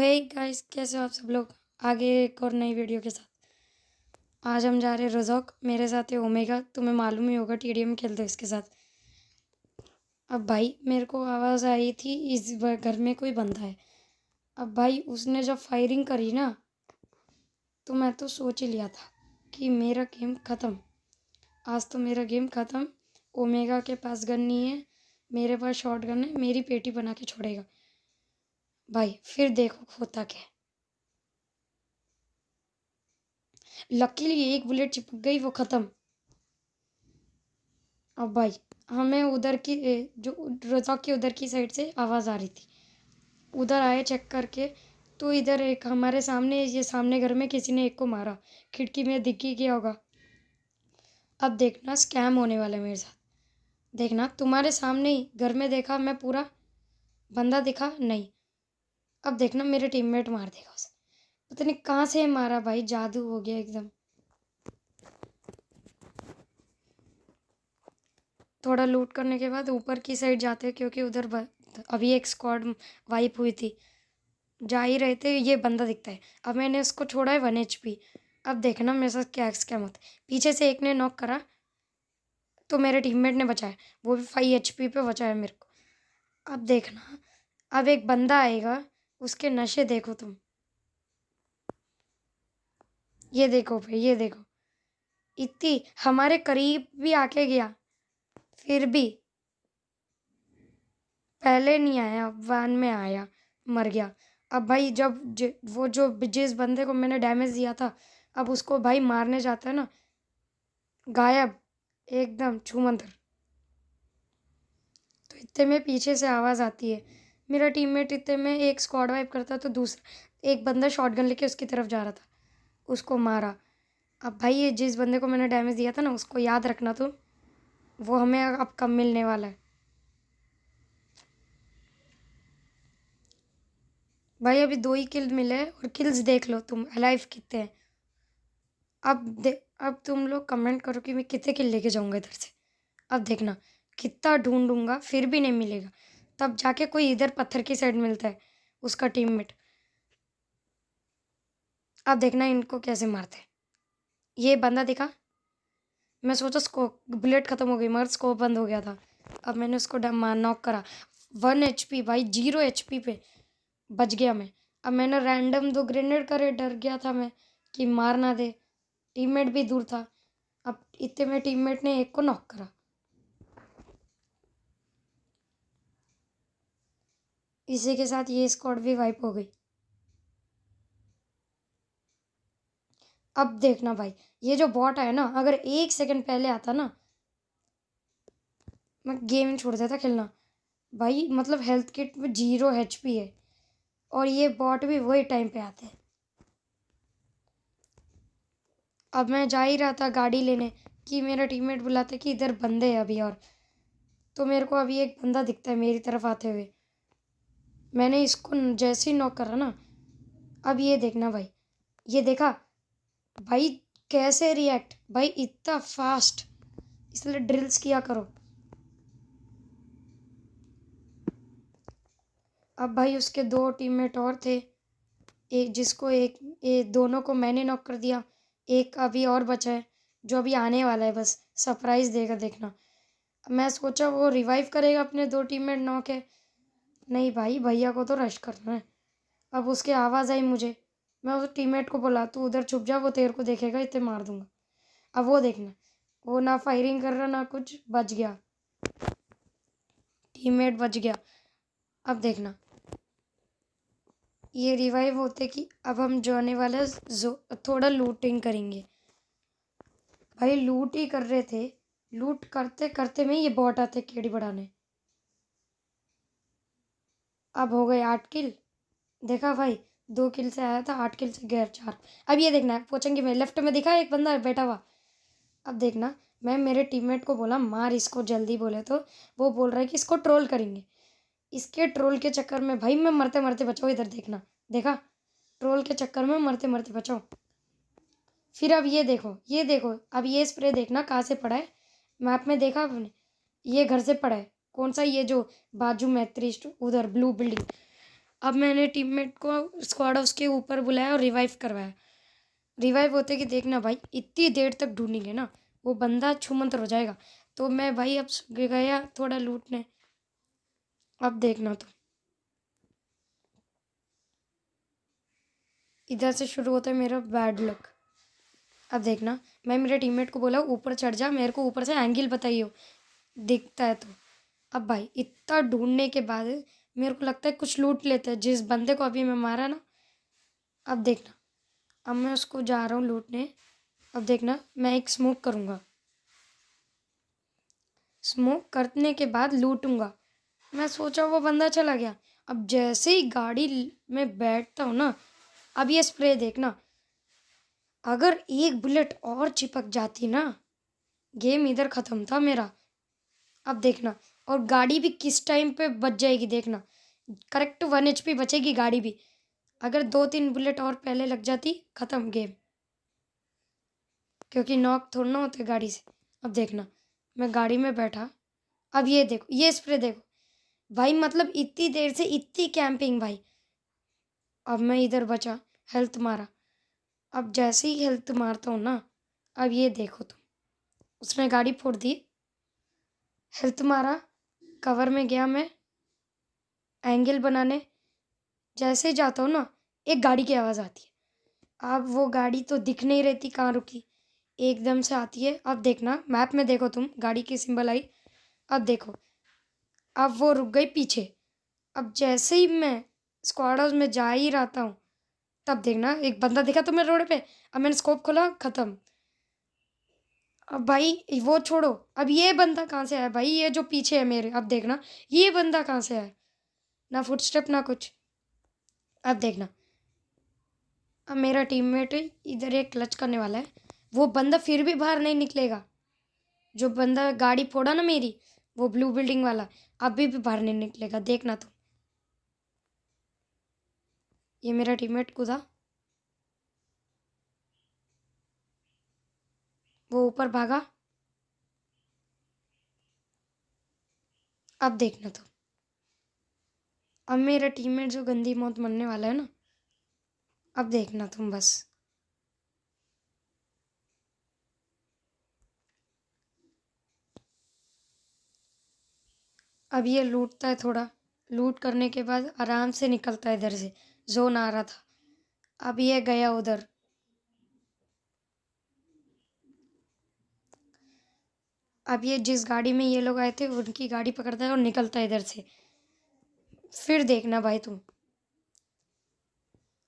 Hey guys, कैसे हो आप सब लोग। आगे एक और नई वीडियो के साथ आज हम जा रहे हैं रोज़ोक। मेरे साथ है ओमेगा, तुम्हें मालूम ही होगा TDM खेलते हैं इसके साथ। अब भाई मेरे को आवाज़ आई थी इस घर में कोई बंदा है। अब भाई उसने जब फायरिंग करी ना, तो मैं तो सोच ही लिया था कि मेरा गेम ख़त्म। आज तो मेरा गेम ख़त्म। ओमेगा के पास गन नहीं है, मेरे पास शॉट गन है, मेरी पेटी बना के छोड़ेगा भाई। फिर देखो होता क्या है। लकीली एक बुलेट चिपक गई, वो ख़त्म। अब भाई हमें उधर की जो रोज़ा की उधर की साइड से आवाज़ आ रही थी। उधर आए चेक करके, तो इधर एक हमारे सामने, ये सामने घर में किसी ने एक को मारा। खिड़की में दिख ही गया होगा। अब देखना स्कैम होने वाला है मेरे साथ। देखना तुम्हारे सामने ही घर में देखा मैं पूरा, बंदा दिखा नहीं। अब देखना मेरे टीममेट मार देगा उसे। पता नहीं कहाँ से मारा भाई, जादू हो गया एकदम। थोड़ा लूट करने के बाद ऊपर की साइड जाते हैं, क्योंकि उधर अभी एक स्क्वाड वाइप हुई थी। जा ही रहे थे, ये बंदा दिखता है। अब मैंने उसको छोड़ा है 1 HP। अब देखना मेरे साथ क्या स्कैम होता है। पीछे से एक ने नॉक करा, तो मेरे टीममेट ने बचाया, वो भी 5 HP पे बचाया मेरे को। अब देखना, अब एक बंदा आएगा, उसके नशे देखो तुम। ये देखो भाई, ये देखो, इतनी हमारे करीब भी आके गया, फिर भी पहले नहीं आया, 1 में आया, मर गया। अब भाई जब वो जो जिस बंदे को मैंने डैमेज दिया था, अब उसको भाई मारने जाता है ना, गायब एकदम छूमंतर। तो इतने में पीछे से आवाज़ आती है। मेरा टीममेट इतने में एक स्क्वाड वाइप करता, तो दूसरा एक बंदा शॉटगन लेके उसकी तरफ जा रहा था, उसको मारा। अब भाई ये जिस बंदे को मैंने डैमेज दिया था ना, उसको याद रखना तुम, वो हमें अब कम मिलने वाला है भाई। अभी 2 ही किल मिले हैं, और किल्स देख लो तुम, अलाइव कितने हैं। अब तुम लोग कमेंट करो कि मैं कितने किल लेके जाऊंगा इधर से। अब देखना कितना ढूंढूंगा, फिर भी नहीं मिलेगा। तब जाके कोई इधर पत्थर की साइड मिलता है, उसका टीममेट। अब देखना इनको कैसे मारते हैं। ये बंदा दिखा, मैं सोचा स्कोप बुलेट खत्म हो गई, मगर स्कोप बंद हो गया था। अब मैंने उसको नॉक करा। 1 HP भाई, 0 HP पे बच गया मैं। अब मैंने रैंडम 2 ग्रेनेड करे, डर गया था मैं कि मार ना दे। टीममेट भी दूर था। अब इतने में टीममेट ने एक को नॉक करा। इसी के साथ ये स्क्वाड भी वाइप हो गई। अब देखना भाई, ये जो बॉट है ना, अगर 1 सेकंड पहले आता ना, मैं गेम छोड़ देता खेलना भाई। मतलब हेल्थ किट में 0 HP है, और ये बॉट भी वही टाइम पे आते हैं। अब मैं जा ही रहा था गाड़ी लेने, कि मेरा टीममेट बुलाते कि इधर बंदे हैं अभी। और तो मेरे को अभी एक बंदा दिखता है मेरी तरफ आते हुए। मैंने इसको जैसे ही नॉक करा ना, अब ये देखना भाई, ये देखा भाई कैसे रिएक्ट, भाई इतना फास्ट, इसलिए ड्रिल्स किया करो। अब भाई उसके 2 टीममेट और थे, एक जिसको दोनों को मैंने नॉक कर दिया। एक अभी और बचा है, जो अभी आने वाला है, बस सरप्राइज देगा देखना। मैं सोचा वो रिवाइव करेगा, अपने 2 टीममेट नॉक है। नहीं भाई, भैया को तो रश करना है। अब उसकी आवाज़ आई मुझे, मैं उस टीममेट को बोला तू उधर छुप जा, वो तेरे को देखेगा, इतने मार दूंगा। अब वो देखना, वो ना फायरिंग कर रहा ना कुछ, बच गया, टीममेट बच गया। अब देखना ये रिवाइव होते कि अब हम जो आने वाले थोड़ा लूटिंग करेंगे। भाई लूट ही कर रहे थे, लूट करते करते में ये बॉट आते केड़ी बढ़ाने। अब हो गए 8 किल। देखा भाई, 2 किल से आया था, 8 किल से गया 4। अब ये देखना पूछेंगे, मैं लेफ्ट में दिखा एक बंदा बैठा हुआ। अब देखना, मैं मेरे टीममेट को बोला मार इसको जल्दी, बोले तो वो बोल रहा है कि इसको ट्रोल करेंगे। इसके ट्रोल के चक्कर में भाई मैं मरते मरते बचाऊँ। इधर देखना, देखा, ट्रोल के चक्कर में मरते मरते बचाऊँ। फिर अब ये देखो, ये देखो, अब ये स्प्रे देखना कहाँ से पड़ा है। मैप में देखा आपने, ये घर से पड़ा है। कौन सा, ये जो बाजू में त्रिस्ट उधर ब्लू बिल्डिंग। अब मैंने टीममेट को स्क्वाड उसके ऊपर बुलाया और रिवाइव करवाया। रिवाइव होते कि देखना भाई इतनी देर तक ढूंढेंगे ना वो बंदा छूमंतर हो जाएगा। तो मैं भाई अब गया थोड़ा लूटने। अब देखना तो इधर से शुरू होता है मेरा बैड लक। अब देखना मैं मेरे टीममेट को बोला ऊपर चढ़ जा, मेरे को ऊपर से एंगल बताइए दिखता है तो। अब भाई इतना ढूंढने के बाद मेरे को लगता है कुछ लूट लेते हैं जिस बंदे को अभी मैं मारा ना। अब देखना अब मैं उसको जा रहा हूँ लूटने। अब देखना मैं एक स्मोक करूँगा, स्मोक करने के बाद लूटूंगा। मैं सोचा वो बंदा चला गया। अब जैसे ही गाड़ी में बैठता हूँ ना, अब ये स्प्रे देखना, अगर एक बुलेट और चिपक जाती ना गेम इधर ख़त्म था मेरा। अब देखना और गाड़ी भी किस टाइम पे बच जाएगी देखना, करेक्ट 1 HP बचेगी गाड़ी भी। अगर 2-3 बुलेट और पहले लग जाती ख़त्म गेम, क्योंकि नॉक थोड़ा ना होते गाड़ी से। अब देखना मैं गाड़ी में बैठा, अब ये देखो ये स्प्रे देखो भाई, मतलब इतनी देर से इतनी कैंपिंग भाई। अब मैं इधर बचा, हेल्थ मारा। अब जैसे ही हेल्थ मारता हूँ ना, अब ये देखो तुम, उसने गाड़ी फोड़ दी। हेल्थ मारा, कवर में गया मैं एंगल बनाने। जैसे ही जाता हूँ ना एक गाड़ी की आवाज़ आती है। अब वो गाड़ी तो दिख नहीं रहती कहाँ रुकी, एकदम से आती है। अब देखना मैप में देखो तुम, गाड़ी की सिंबल आई। अब देखो अब वो रुक गई पीछे। अब जैसे ही मैं स्क्वाड हाउस में जा ही रहता हूँ, तब देखना एक बंदा दिखा तुम्हें रोड पे। अब मैंने स्कोप खोला, ख़त्म। अब भाई वो छोड़ो, अब ये बंदा कहाँ से आया भाई, ये जो पीछे है मेरे। अब देखना ये बंदा कहाँ से आया, ना फुटस्टेप ना कुछ। अब देखना अब मेरा टीममेट इधर एक क्लच करने वाला है, वो बंदा फिर भी बाहर नहीं निकलेगा। जो बंदा गाड़ी फोड़ा ना मेरी, वो ब्लू बिल्डिंग वाला, अभी भी बाहर नहीं निकलेगा देखना तुम। ये मेरा टीममेट कूदा, वो ऊपर भागा। अब देखना तुम, अब मेरा टीममेट जो गंदी मौत मरने वाला है ना, अब देखना तुम बस। अब ये लूटता है, थोड़ा लूट करने के बाद आराम से निकलता है इधर से, जोन आ रहा था। अब ये गया उधर। अब ये जिस गाड़ी में ये लोग आए थे उनकी गाड़ी पकड़ता है और निकलता है इधर से। फिर देखना भाई तुम,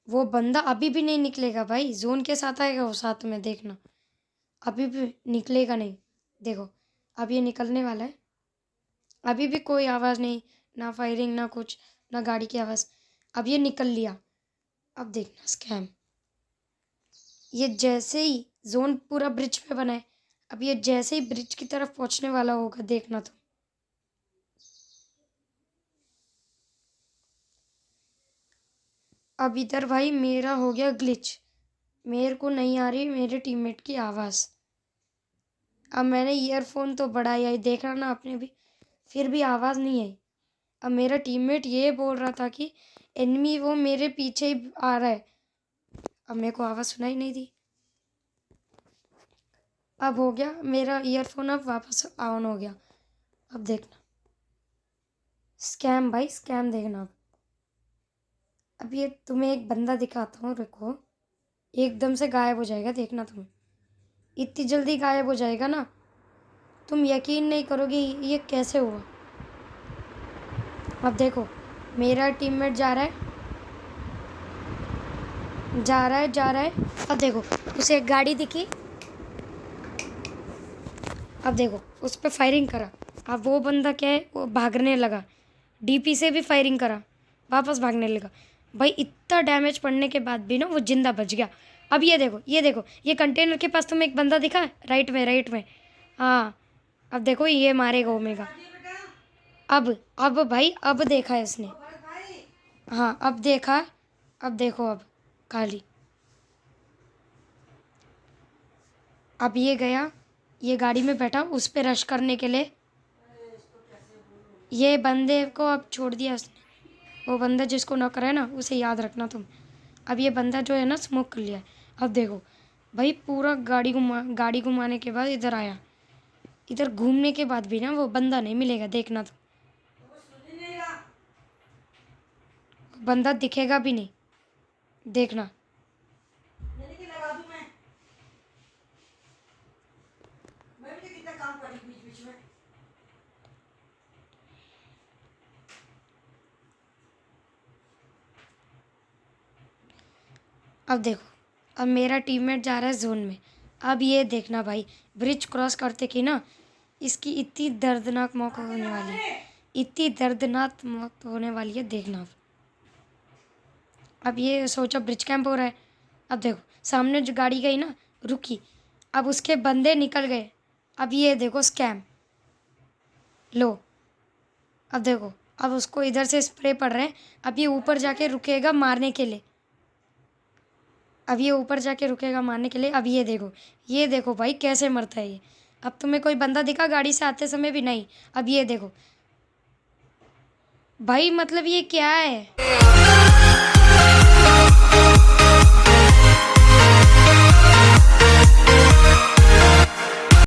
वो बंदा अभी भी नहीं निकलेगा भाई, जोन के साथ आएगा वो साथ में, देखना अभी भी निकलेगा नहीं। देखो अब ये निकलने वाला है, अभी भी कोई आवाज़ नहीं, ना फायरिंग ना कुछ, ना गाड़ी की आवाज़। अब ये निकल लिया। अब देखना स्कैम, ये जैसे ही जोन पूरा ब्रिज पे बना है, अब ये जैसे ही ब्रिज की तरफ पहुंचने वाला होगा देखना तो। अब इधर भाई मेरा हो गया ग्लिच, मेरे को नहीं आ रही मेरे टीममेट की आवाज़। अब मैंने ईयरफोन तो बढ़ाई आई, देखा ना आपने भी, फिर भी आवाज़ नहीं आई। अब मेरा टीममेट ये बोल रहा था कि एनिमी वो मेरे पीछे ही आ रहा है। अब मेरे को आवाज़ सुनाई नहीं दी। अब हो गया मेरा ईयरफोन, अब वापस ऑन हो गया। अब देखना स्कैम भाई, स्कैम देखना। अब ये तुम्हें एक बंदा दिखाता हूँ, रुको, एकदम से गायब हो जाएगा देखना तुम, इतनी जल्दी गायब हो जाएगा ना, तुम यकीन नहीं करोगे ये कैसे हुआ। अब देखो मेरा टीममेट जा रहा है, जा रहा है, जा रहा है। अब देखो उसे एक गाड़ी दिखी, अब देखो उस पर फायरिंग करा। अब वो बंदा क्या है, वो भागने लगा, डीपी से भी फायरिंग करा, वापस भागने लगा। भाई इतना डैमेज पड़ने के बाद भी ना वो जिंदा बच गया। अब ये देखो ये देखो, ये कंटेनर के पास तुम्हें एक बंदा दिखा है, राइट में, राइट में। हाँ अब देखो ये मारेगा ओमेगा। अब भाई अब देखा है इसने, हाँ अब देखा। अब देखो अब खाली, अब ये गया, ये गाड़ी में बैठा उस पे रश करने के लिए, ये बंदे को अब छोड़ दिया उसने। वो बंदा जिसको नॉक करा है ना उसे याद रखना तुम। अब ये बंदा जो है ना स्मोक कर लिया है। अब देखो भाई पूरा गाड़ी घुमाने के बाद इधर आया, इधर घूमने के बाद भी ना वो बंदा नहीं मिलेगा, देखना तो बंदा दिखेगा भी नहीं, देखना। अब देखो अब मेरा टीममेट जा रहा है जोन में। अब ये देखना भाई ब्रिज क्रॉस करते कि ना इसकी इतनी दर्दनाक मौत होने वाली है, इतनी दर्दनाक मौत होने वाली है, देखना। अब ये सोचो ब्रिज कैंप हो रहा है। अब देखो सामने जो गाड़ी गई ना रुकी, अब उसके बंदे निकल गए। अब ये देखो स्कैम लो। अब देखो अब उसको इधर से स्प्रे पड़ रहे हैं। अब ये ऊपर जाके रुकेगा मारने के लिए, अब ये ऊपर जाके रुकेगा मारने के लिए। अब ये देखो भाई कैसे मरता है ये। अब तुम्हें कोई बंदा दिखा गाड़ी से आते समय भी नहीं। अब ये देखो भाई मतलब ये क्या है।